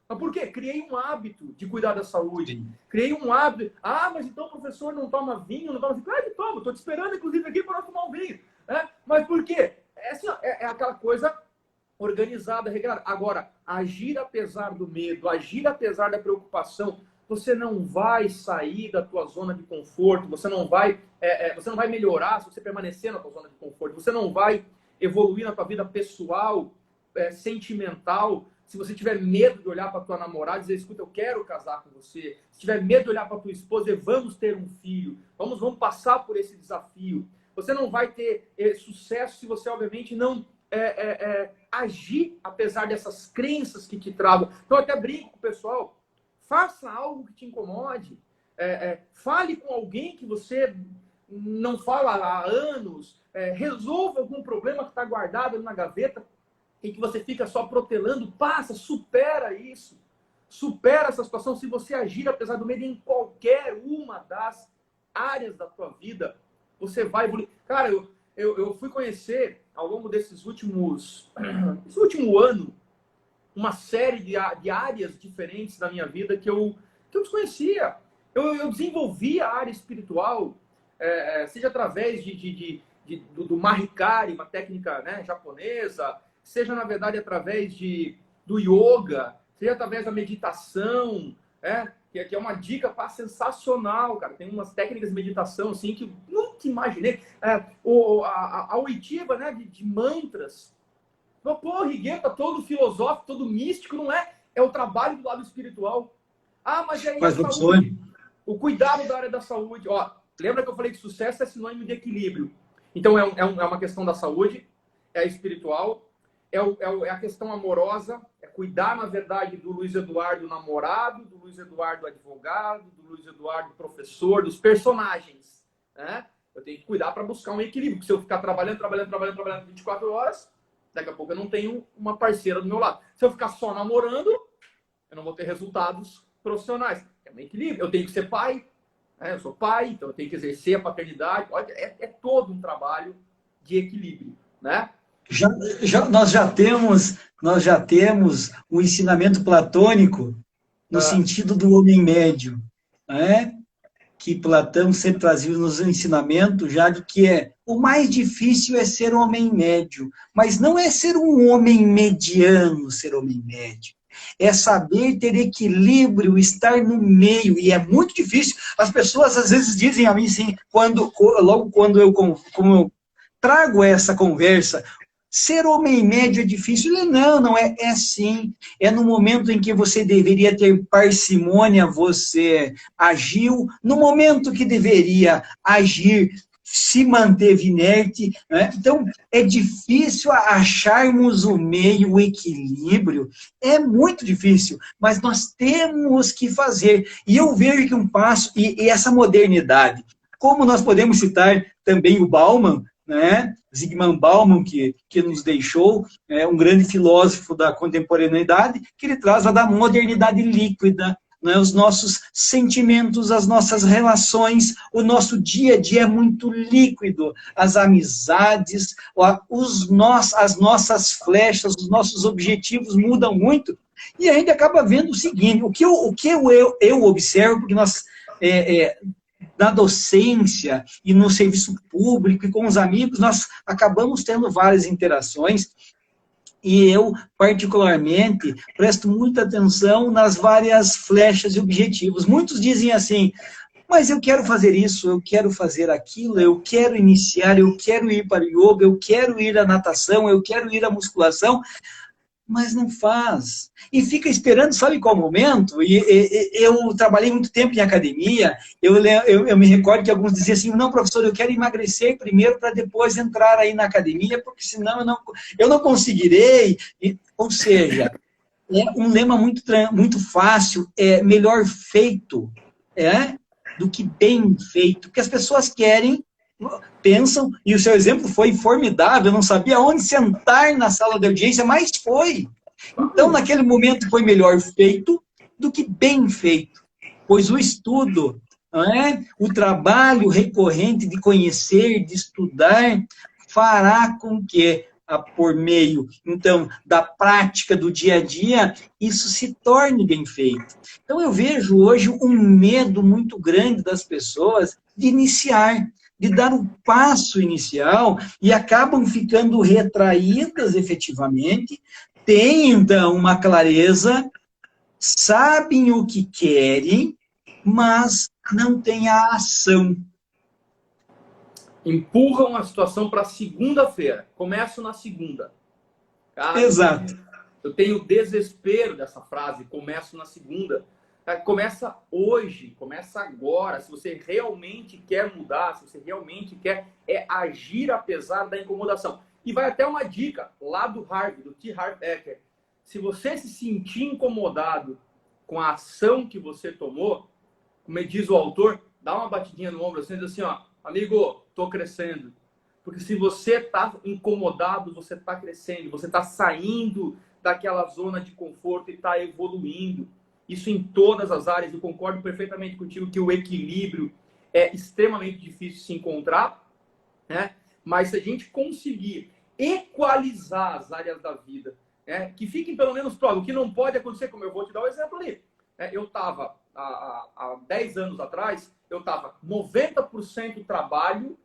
Mas por quê? Criei um hábito de cuidar da saúde. Sim. Criei um hábito. Mas então o professor não toma vinho, não toma vinho. Claro que toma. Estou te esperando, inclusive, aqui para tomar um vinho. Mas por quê? Assim, é aquela coisa organizada, regrada. Agora, agir apesar do medo, agir apesar da preocupação, você não vai sair da tua zona de conforto, você não vai melhorar se você permanecer na tua zona de conforto, você não vai evoluir na tua vida pessoal, sentimental, se você tiver medo de olhar para tua namorada e dizer, escuta, eu quero casar com você, se tiver medo de olhar para tua esposa e vamos ter um filho, vamos passar por esse desafio. Você não vai ter sucesso se você, obviamente, não agir apesar dessas crenças que te travam. Então, eu até brinco com o pessoal, faça algo que te incomode, fale com alguém que você não fala há anos, resolva algum problema que está guardado ali na gaveta e que você fica só protelando, supera isso, supera essa situação. Se você agir apesar do medo em qualquer uma das áreas da tua vida, você vai evoluir. Cara, eu fui conhecer ao longo esse último ano, uma série de áreas diferentes da minha vida que eu desconhecia. Eu desenvolvi a área espiritual, seja através do Mahikari, uma técnica, né, japonesa, seja, na verdade, através do yoga, seja através da meditação, que é uma dica sensacional, cara. Tem umas técnicas de meditação assim, que eu nunca imaginei. A oitiva, né, de mantras. Pô, Rigueiro tá todo filosófico, todo místico, não é? É o trabalho do lado espiritual. Mas aí a saúde, o cuidado da área da saúde. Ó, lembra que eu falei que sucesso é sinônimo de equilíbrio. Então, é uma questão da saúde, é espiritual, é a questão amorosa, é cuidar, na verdade, do Luiz Eduardo namorado, do Luiz Eduardo advogado, do Luiz Eduardo professor, dos personagens, né? Eu tenho que cuidar para buscar um equilíbrio, porque se eu ficar trabalhando 24 horas, daqui a pouco eu não tenho uma parceira do meu lado. Se eu ficar só namorando, eu não vou ter resultados profissionais. É um equilíbrio. Eu tenho que ser pai, né? Eu sou pai, então eu tenho que exercer a paternidade. Olha, é todo um trabalho de equilíbrio, né? Nós já temos o ensinamento platônico no sentido do homem médio, né? Que Platão sempre trazia nos ensinamentos já de que o mais difícil é ser homem médio, mas não é ser um homem mediano, ser homem médio. É saber ter equilíbrio, estar no meio, e é muito difícil. As pessoas às vezes dizem a mim assim, logo quando eu trago essa conversa, ser homem médio é difícil? Não é sim. É no momento em que você deveria ter parcimônia, você agiu. No momento que deveria agir, se manteve inerte, né? Então, é difícil acharmos o meio, o equilíbrio. É muito difícil, mas nós temos que fazer. E eu vejo que um passo, e essa modernidade, como nós podemos citar também o Bauman, né? Zygmunt Bauman, que nos deixou, um grande filósofo da contemporaneidade, que ele traz a da modernidade líquida, né? Os nossos sentimentos, as nossas relações, o nosso dia a dia é muito líquido, as amizades, as nossas flechas, os nossos objetivos mudam muito, e a gente acaba vendo o seguinte, o que eu observo, porque nós... na docência e no serviço público e com os amigos, nós acabamos tendo várias interações e eu, particularmente, presto muita atenção nas várias flechas e objetivos. Muitos dizem assim, mas eu quero fazer isso, eu quero fazer aquilo, eu quero iniciar, eu quero ir para o yoga, eu quero ir à natação, eu quero ir à musculação, mas não faz. E fica esperando, sabe qual momento? Eu trabalhei muito tempo em academia, eu me recordo que alguns diziam assim, não, professor, eu quero emagrecer primeiro para depois entrar aí na academia, porque senão eu não conseguirei. Ou seja, É um lema muito fácil, é melhor feito do que bem feito, porque as pessoas querem, pensam, e o seu exemplo foi formidável, eu não sabia onde sentar na sala de audiência, mas foi. Então, naquele momento, foi melhor feito do que bem feito, pois o estudo, o trabalho recorrente de conhecer, de estudar, fará com que, por meio, então, da prática do dia a dia, isso se torne bem feito. Então, eu vejo hoje um medo muito grande das pessoas de iniciar, de dar o passo inicial, e acabam ficando retraídas efetivamente, têm, então, uma clareza, sabem o que querem, mas não têm a ação. Empurram a situação para segunda-feira. Começo na segunda. Cara, Exato. eu tenho desespero dessa frase, começo na segunda. Começa hoje, começa agora. Se você realmente quer mudar, se você realmente quer agir apesar da incomodação. E vai até uma dica lá do Harvey, do T. Harv Eker. Se você se sentir incomodado com a ação que você tomou, como diz o autor, dá uma batidinha no ombro assim, diz assim, ó, amigo, tô crescendo. Porque se você está incomodado, você está crescendo, você está saindo daquela zona de conforto e está evoluindo. Isso em todas as áreas. Eu concordo perfeitamente contigo que o equilíbrio é extremamente difícil de se encontrar, né? Mas se a gente conseguir equalizar as áreas da vida, que fiquem pelo menos próximas, o que não pode acontecer, como eu vou te dar um exemplo ali. Eu estava, há 10 anos atrás, eu estava 90% trabalho,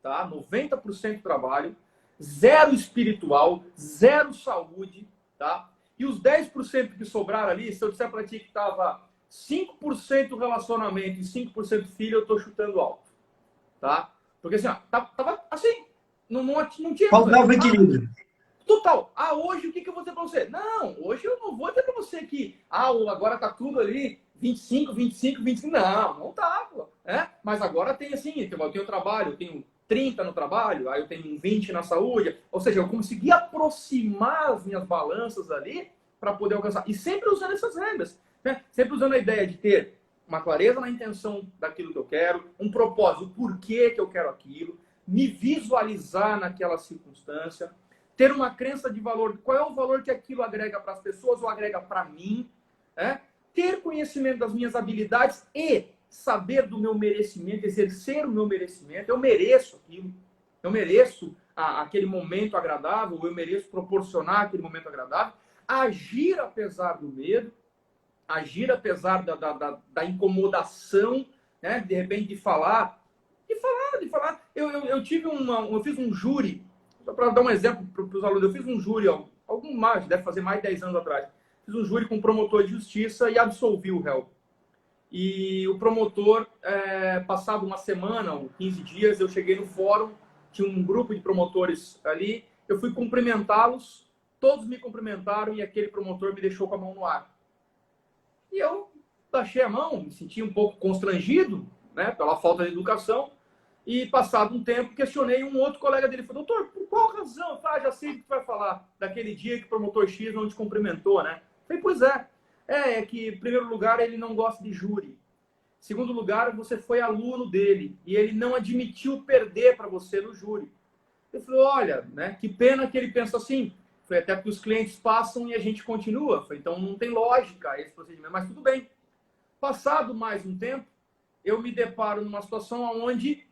tá? 90% trabalho, zero espiritual, zero saúde, tá? E os 10% que sobraram ali, se eu disser para ti que estava 5% relacionamento e 5% filho, eu estou chutando alto, tá? Porque assim, ó, tava assim, não tinha... Faltava equilíbrio. Total. Hoje o que eu vou dizer para você? Não, hoje eu não vou dizer para você que agora tá tudo ali 25, 25, 25. Não tá, pô. Mas agora tem assim, eu tenho trabalho, eu tenho 30 no trabalho, aí eu tenho 20 na saúde. Ou seja, eu consegui aproximar as minhas balanças ali para poder alcançar. E sempre usando essas regras, né? Sempre usando a ideia de ter uma clareza na intenção daquilo que eu quero, um propósito, o porquê que eu quero aquilo, me visualizar naquela circunstância, ter uma crença de valor, qual é o valor que aquilo agrega para as pessoas ou agrega para mim, ter conhecimento das minhas habilidades e saber do meu merecimento, exercer o meu merecimento. Eu mereço aquilo, eu mereço aquele momento agradável, eu mereço proporcionar aquele momento agradável, agir apesar do medo, agir apesar da incomodação, né? De repente de falar. Eu fiz um júri, só para dar um exemplo para os alunos, eu fiz um júri, deve fazer mais de 10 anos atrás, fiz um júri com um promotor de justiça e absolvi o réu. E o promotor, passado uma semana, ou 15 dias, eu cheguei no fórum, tinha um grupo de promotores ali, eu fui cumprimentá-los, todos me cumprimentaram e aquele promotor me deixou com a mão no ar. E eu baixei a mão, me senti um pouco constrangido, né, pela falta de educação, e passado um tempo, questionei um outro colega dele, falou, doutor, por qual razão? Já sei o que tu vai falar, daquele dia que o promotor X não te cumprimentou, né? Eu falei, pois é que, em primeiro lugar, ele não gosta de júri. Em segundo lugar, você foi aluno dele e ele não admitiu perder para você no júri. Ele falou, olha, né, que pena que ele pensa assim. Foi até porque os clientes passam e a gente continua. Foi, então não tem lógica esse procedimento, mas tudo bem. Passado mais um tempo, eu me deparo numa situação onde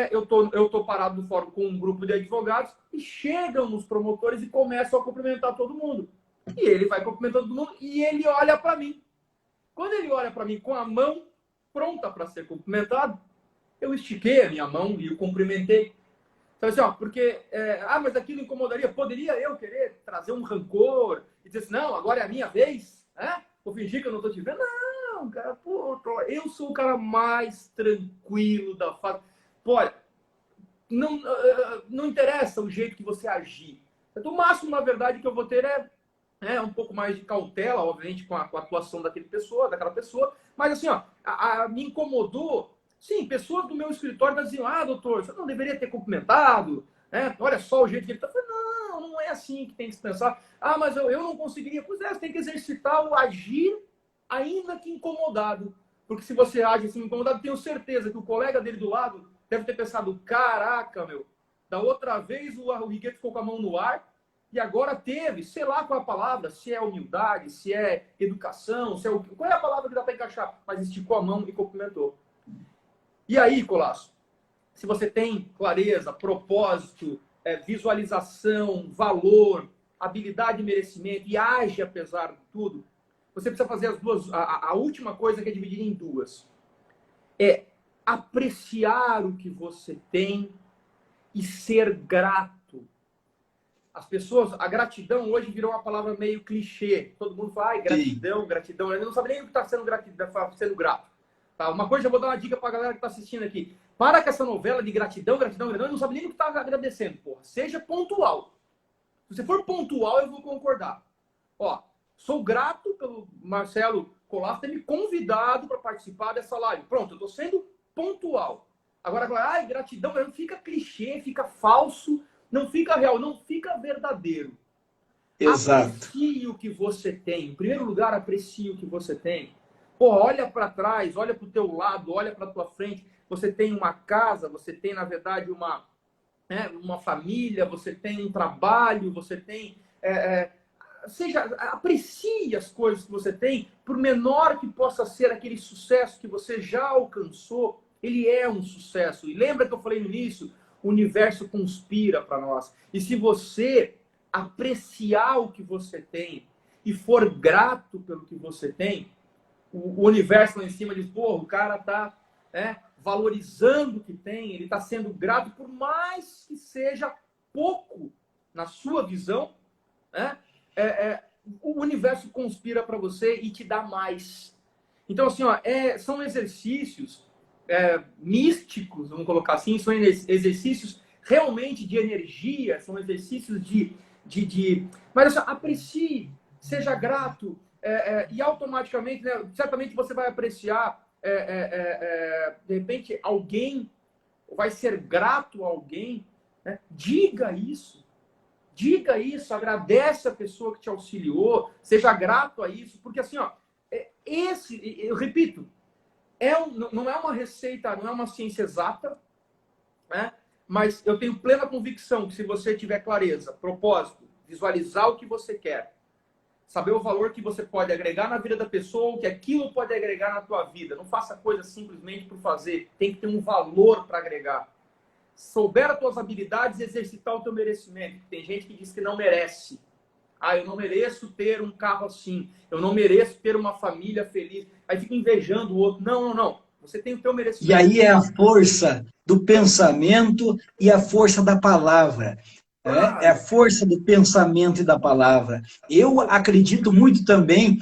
eu tô parado no fórum com um grupo de advogados e chegam os promotores e começam a cumprimentar todo mundo. E ele vai cumprimentando todo mundo e ele olha para mim. Quando ele olha para mim com a mão pronta para ser cumprimentado, eu estiquei a minha mão e o cumprimentei. Então, assim, porque, mas aquilo incomodaria. Poderia eu querer trazer um rancor e dizer assim, não, agora é a minha vez? Vou fingir que eu não estou te vendo? Não, cara, eu sou o cara mais tranquilo da face. Pô, não interessa o jeito que você agir. Então, o máximo, na verdade, que eu vou ter um pouco mais de cautela, obviamente, com a atuação daquela pessoa. Mas, assim, me incomodou. Sim, pessoas do meu escritório diziam, doutor, você não deveria ter cumprimentado, né? Olha só o jeito que ele está. Eu falei, não é assim que tem que se pensar. Ah, mas eu não conseguiria. Pois é, você tem que exercitar o agir, ainda que incomodado. Porque se você age assim incomodado, tenho certeza que o colega dele do lado deve ter pensado, caraca, meu, da outra vez o Riquet ficou com a mão no ar e agora teve, sei lá qual é a palavra, se é humildade, se é educação, se é qual é a palavra que dá para encaixar, mas esticou a mão e cumprimentou. E aí, Colasso, se você tem clareza, propósito, visualização, valor, habilidade e merecimento e age apesar de tudo, você precisa fazer as duas. A última coisa que é dividida em duas. É apreciar o que você tem e ser grato. As pessoas, a gratidão hoje virou uma palavra meio clichê. Todo mundo fala, gratidão, sim, gratidão. Eu não sabe nem o que está sendo grato. Tá? Uma coisa, eu vou dar uma dica para a galera que está assistindo aqui. Para com essa novela de gratidão, gratidão, gratidão. Eu não sabe nem o que está agradecendo, porra. Seja pontual. Se você for pontual, eu vou concordar. Ó, sou grato pelo Marcelo Colasso ter me convidado para participar dessa live. Pronto, eu estou sendo pontual. Agora, gratidão, não fica clichê, fica falso, não fica real, não fica verdadeiro. Exato. Aprecie o que você tem. Em primeiro lugar, aprecie o que você tem. Pô, olha para trás, olha para o teu lado, olha para a tua frente. Você tem uma casa, você tem, na verdade, uma família, você tem um trabalho, você tem... aprecie as coisas que você tem, por menor que possa ser aquele sucesso que você já alcançou, ele é um sucesso. E lembra que eu falei no início? O universo conspira para nós. E se você apreciar o que você tem e for grato pelo que você tem, o universo lá em cima diz, pô, o cara tá valorizando o que tem, ele está sendo grato, por mais que seja pouco na sua visão, né? O universo conspira para você e te dá mais. Então, assim, ó, são exercícios místicos, vamos colocar assim, são exercícios realmente de energia, são exercícios mas assim, aprecie, seja grato, e automaticamente, né, certamente você vai apreciar, de repente, alguém, vai ser grato a alguém, né? Diga isso, agradece a pessoa que te auxiliou, seja grato a isso, porque assim, ó, eu repito, não é uma receita, não é uma ciência exata, né? Mas eu tenho plena convicção que se você tiver clareza, propósito, visualizar o que você quer, saber o valor que você pode agregar na vida da pessoa, o que aquilo pode agregar na tua vida, não faça coisa simplesmente por fazer, tem que ter um valor para agregar. Souber as tuas habilidades e exercitar o teu merecimento. Tem gente que diz que não merece. Eu não mereço ter um carro assim. Eu não mereço ter uma família feliz. Aí fica invejando o outro. Não. Você tem o teu merecimento. E aí é a força do pensamento e a força da palavra. É a força do pensamento e da palavra. Eu acredito muito também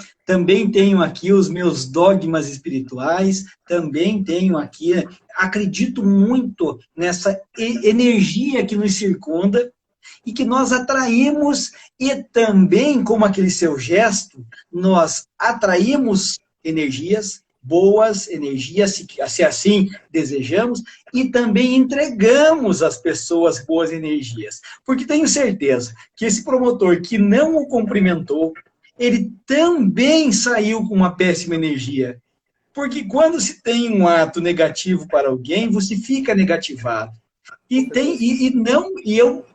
tenho aqui os meus dogmas espirituais, também tenho aqui, acredito muito nessa energia que nos circunda e que nós atraímos, e também, como aquele seu gesto, nós atraímos energias, boas energias, se assim desejamos, e também entregamos às pessoas boas energias. Porque tenho certeza que esse promotor que não o cumprimentou, ele também saiu com uma péssima energia. Porque quando se tem um ato negativo para alguém, você fica negativado.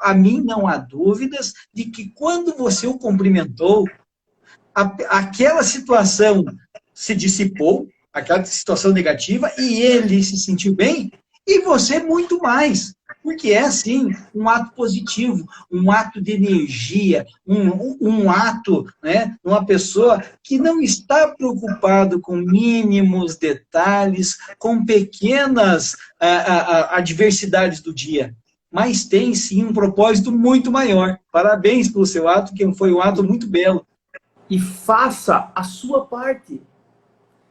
A mim não há dúvidas de que quando você o cumprimentou, aquela situação se dissipou, aquela situação negativa, e ele se sentiu bem, e você muito mais. Porque é, sim, um ato positivo, um ato de energia, um ato, né, uma pessoa que não está preocupado com mínimos detalhes, com pequenas adversidades do dia, mas tem, sim, um propósito muito maior. Parabéns pelo seu ato, que foi um ato muito belo. E faça a sua parte.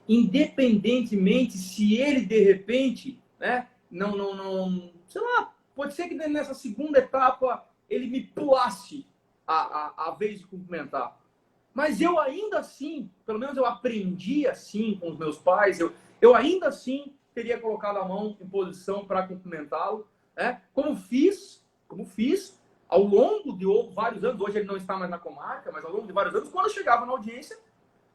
Independentemente se ele, de repente, né, não, sei lá, pode ser que nessa segunda etapa ele me pulasse a vez de cumprimentar. Mas eu ainda assim, pelo menos eu aprendi assim com os meus pais, eu ainda assim teria colocado a mão em posição para cumprimentá-lo, né? Como fiz, ao longo de vários anos, hoje ele não está mais na comarca, mas ao longo de vários anos, quando eu chegava na audiência,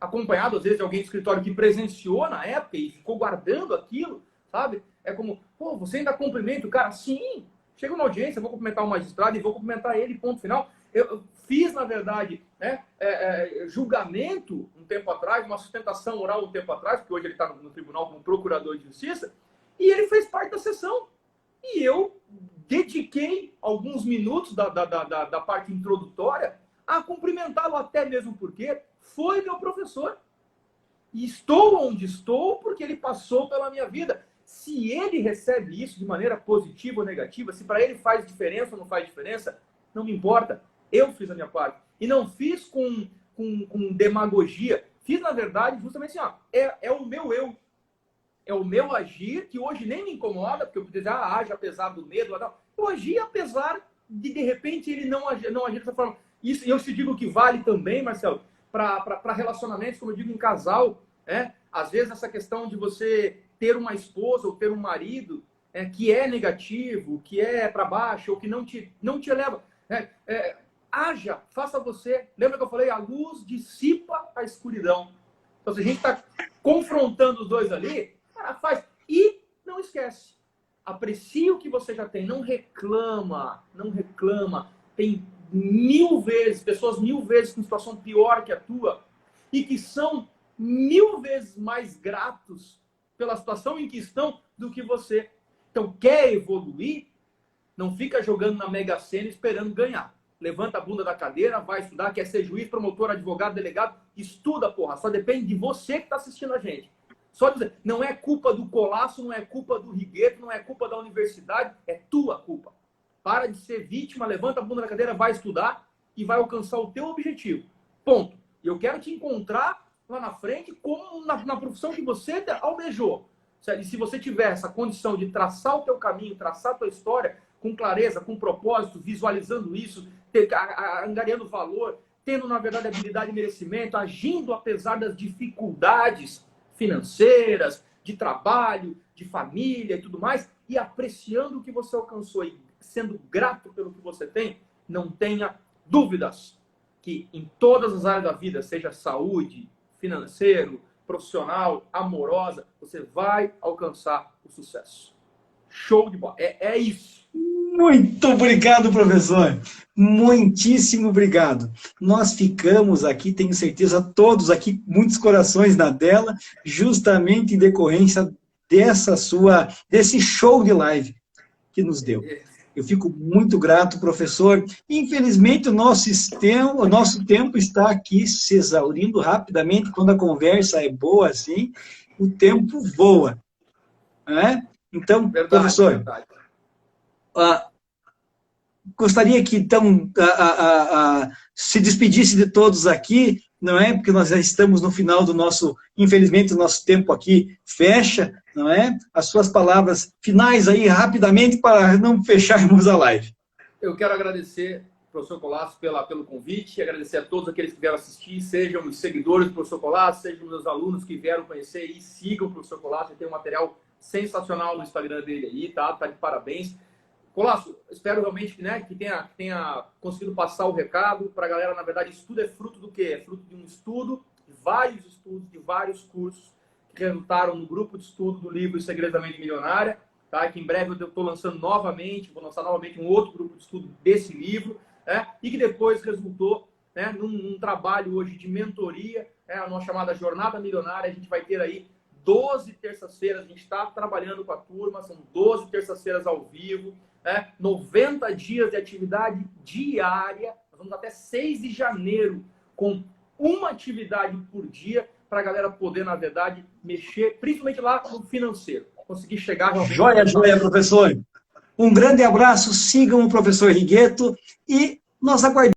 acompanhado às vezes de alguém do escritório que presenciou na época e ficou guardando aquilo, sabe? É como, pô, você ainda cumprimenta o cara? Sim, chego na audiência, vou cumprimentar o magistrado e vou cumprimentar ele, ponto final. Eu fiz, na verdade, né, julgamento um tempo atrás, uma sustentação oral um tempo atrás, porque hoje ele está no tribunal como procurador de justiça, e ele fez parte da sessão. E eu dediquei alguns minutos da parte introdutória a cumprimentá-lo, até mesmo porque foi meu professor. E estou onde estou porque ele passou pela minha vida. Se ele recebe isso de maneira positiva ou negativa, se para ele faz diferença ou não faz diferença, não me importa. Eu fiz a minha parte. E não fiz com demagogia. Fiz, na verdade, justamente assim, ó, é o meu eu. É o meu agir, que hoje nem me incomoda, porque eu podia dizer, age apesar do medo. Não. Eu agi apesar de repente, ele não agir dessa forma. Isso, eu te digo que vale também, Marcelo, para relacionamentos, como eu digo, em casal. Às vezes, essa questão de você ter uma esposa ou ter um marido que é negativo, que é para baixo, ou que não te eleva. Haja, faça você. Lembra que eu falei? A luz dissipa a escuridão. Então, se a gente está confrontando os dois ali, faz. E não esquece. Aprecie o que você já tem. Não reclama. Não reclama. Tem pessoas 1000 vezes com situação pior que a tua e que são 1000 vezes mais gratos pela situação em que estão do que você. Então, quer evoluir? Não fica jogando na Mega Sena esperando ganhar. Levanta a bunda da cadeira, vai estudar, quer ser juiz, promotor, advogado, delegado. Estuda, porra. Só depende de você que está assistindo a gente. Só dizer, não é culpa do Colasso, não é culpa do Righetto, não é culpa da universidade, é tua culpa. Para de ser vítima, levanta a bunda da cadeira, vai estudar e vai alcançar o teu objetivo. Ponto. E eu quero te encontrar lá na frente como na profissão que você almejou. E se você tiver essa condição de traçar o teu caminho, traçar a tua história com clareza, com propósito, visualizando isso, angariando valor, tendo, na verdade, habilidade e merecimento, agindo apesar das dificuldades financeiras, de trabalho, de família e tudo mais, e apreciando o que você alcançou e sendo grato pelo que você tem, não tenha dúvidas que em todas as áreas da vida, seja saúde, financeiro, profissional, amorosa, você vai alcançar o sucesso. Show de bola. É isso. Muito obrigado, professor. Muitíssimo obrigado. Nós ficamos aqui, tenho certeza, todos aqui, muitos corações na tela, justamente em decorrência desse show de live que nos deu. Eu fico muito grato, professor. Infelizmente, o nosso tempo está aqui se exaurindo rapidamente. Quando a conversa é boa assim, o tempo voa. Então, verdade, professor, verdade. Gostaria que, então, se despedisse de todos aqui, não é? Porque nós já estamos no final do infelizmente, o nosso tempo aqui fecha, não é? As suas palavras finais aí, rapidamente, para não fecharmos a live. Eu quero agradecer, professor Colasso, pelo convite, agradecer a todos aqueles que vieram assistir, sejam os seguidores do professor Colasso, sejam os alunos que vieram conhecer e sigam o professor Colasso, tem um material sensacional no Instagram dele aí, tá de parabéns. Colasso, espero realmente que tenha conseguido passar o recado para a galera. Na verdade, estudo é fruto do quê? É fruto de um estudo, de vários estudos, de vários cursos que resultaram no grupo de estudo do livro Segredos da Mente Milionária, tá? Que em breve eu estou lançando novamente, vou lançar novamente um outro grupo de estudo desse livro, e que depois resultou num trabalho hoje de mentoria, a nossa chamada Jornada Milionária. A gente vai ter aí 12 terças-feiras, a gente está trabalhando com a turma, são 12 terças-feiras ao vivo, 90 dias de atividade diária, nós vamos até 6 de janeiro, com uma atividade por dia, para a galera poder, na verdade, mexer, principalmente lá no financeiro, conseguir chegar... Joia, professor! Um grande abraço, sigam o professor Righetto e nós aguardamos